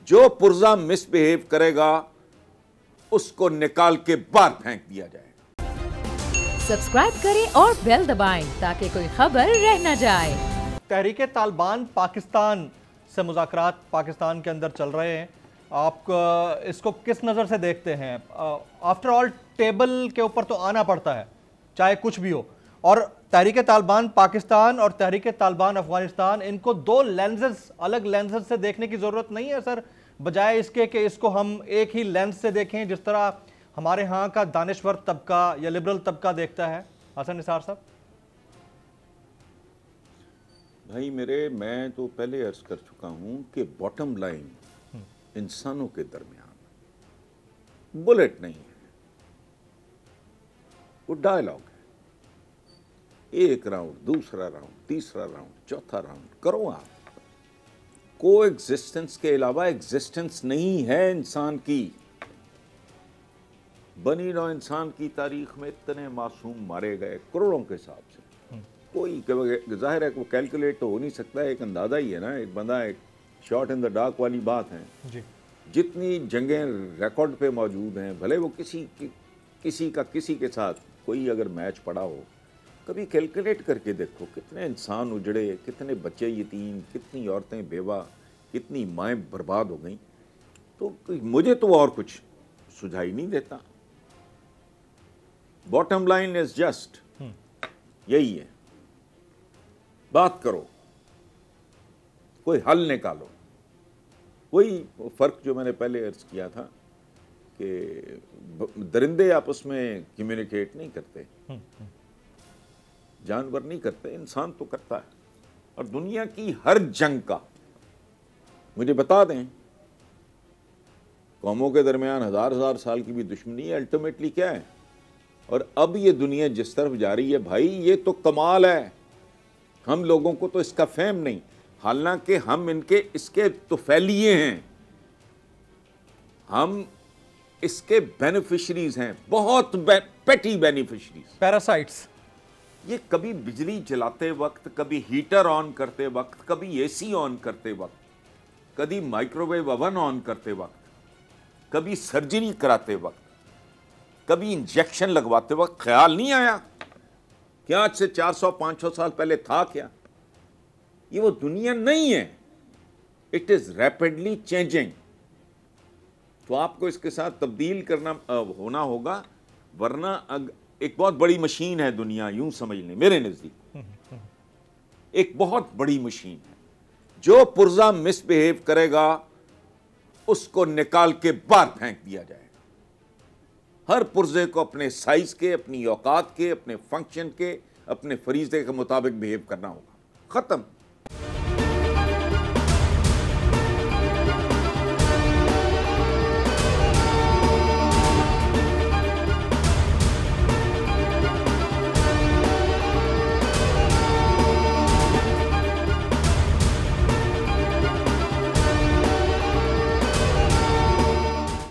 जो पुर्जा मिसबिहेव करेगा उसको निकाल के बाहर फेंक दिया जाएगा। सब्सक्राइब करें और बेल दबाएं ताकि कोई खबर रह न जाए। तहरीके तालिबान पाकिस्तान से मुज़ाकरात पाकिस्तान के अंदर चल रहे हैं, आप इसको किस नज़र से देखते हैं? आफ्टर ऑल टेबल के ऊपर तो आना पड़ता है चाहे कुछ भी हो, और तहरीके तालिबान पाकिस्तान और तहरीके तालिबान अफगानिस्तान, इनको दो लेंसेज, अलग लेंसेज से देखने की ज़रूरत नहीं है सर, बजाय इसके कि इसको हम एक ही लेंस से देखें जिस तरह हमारे यहाँ का दानिश्वर तबका या लिबरल तबका देखता है? हसन निसार साहब। भाई मेरे, मैं तो पहले अर्ज कर चुका हूं कि बॉटम लाइन इंसानों के दरमियान बुलेट नहीं है, वो डायलॉग है। एक राउंड, दूसरा राउंड, तीसरा राउंड, चौथा राउंड करो आप। को एग्जिस्टेंस के अलावा एग्जिस्टेंस नहीं है इंसान की। बनी नौ इंसान की तारीख में इतने मासूम मारे गए करोड़ों के हिसाब से, कोई जाहिर है वो कैलकुलेट तो हो नहीं सकता, एक अंदाजा ही है ना, एक बंदा, एक शॉट इन द डार्क वाली बात है जी। जितनी जंगें रिकॉर्ड पे मौजूद हैं, भले वो किसी के साथ कोई अगर मैच पड़ा हो, कभी कैलकुलेट करके देखो कितने इंसान उजड़े, कितने बच्चे यतीम, कितनी औरतें बेवा, कितनी माएँ बर्बाद हो गई। तो मुझे तो और कुछ सुझाई नहीं देता। बॉटम लाइन इज जस्ट यही है, बात करो, कोई हल निकालो। वही फर्क जो मैंने पहले अर्ज किया था कि दरिंदे आपस में कम्युनिकेट नहीं करते, जानवर नहीं करते, इंसान तो करता है। और दुनिया की हर जंग का, मुझे बता दें, कौमों के दरमियान हजार साल की भी दुश्मनी है, अल्टीमेटली क्या है? और अब ये दुनिया जिस तरफ जा रही है भाई, ये तो कमाल है। हम लोगों को तो इसका फहम नहीं, हालांकि हम इसके तो फैलिए हैं, हम इसके बेनिफिशरीज हैं, बहुत पेटी बेनिफिशरीज, पैरासाइट्स। ये कभी बिजली जलाते वक्त, कभी हीटर ऑन करते वक्त, कभी एसी ऑन करते वक्त, कभी माइक्रोवेव ओवन ऑन करते वक्त, कभी सर्जरी कराते वक्त, कभी इंजेक्शन लगवाते वक्त ख्याल नहीं आया क्या आज से 400-500 साल पहले था क्या? ये वो दुनिया नहीं है। It is rapidly changing. तो आपको इसके साथ तब्दील करना होना होगा, वरना एक बहुत बड़ी मशीन है दुनिया, यूं समझ लें मेरे नजदीक एक बहुत बड़ी मशीन है। जो पुर्जा मिसबिहेव करेगा उसको निकाल के बाहर फेंक दिया जाएगा। हर पुर्जे को अपने साइज के, अपनी औकात के, अपने फंक्शन के, अपने फरीजे के मुताबिक बिहेव करना होगा। खत्म।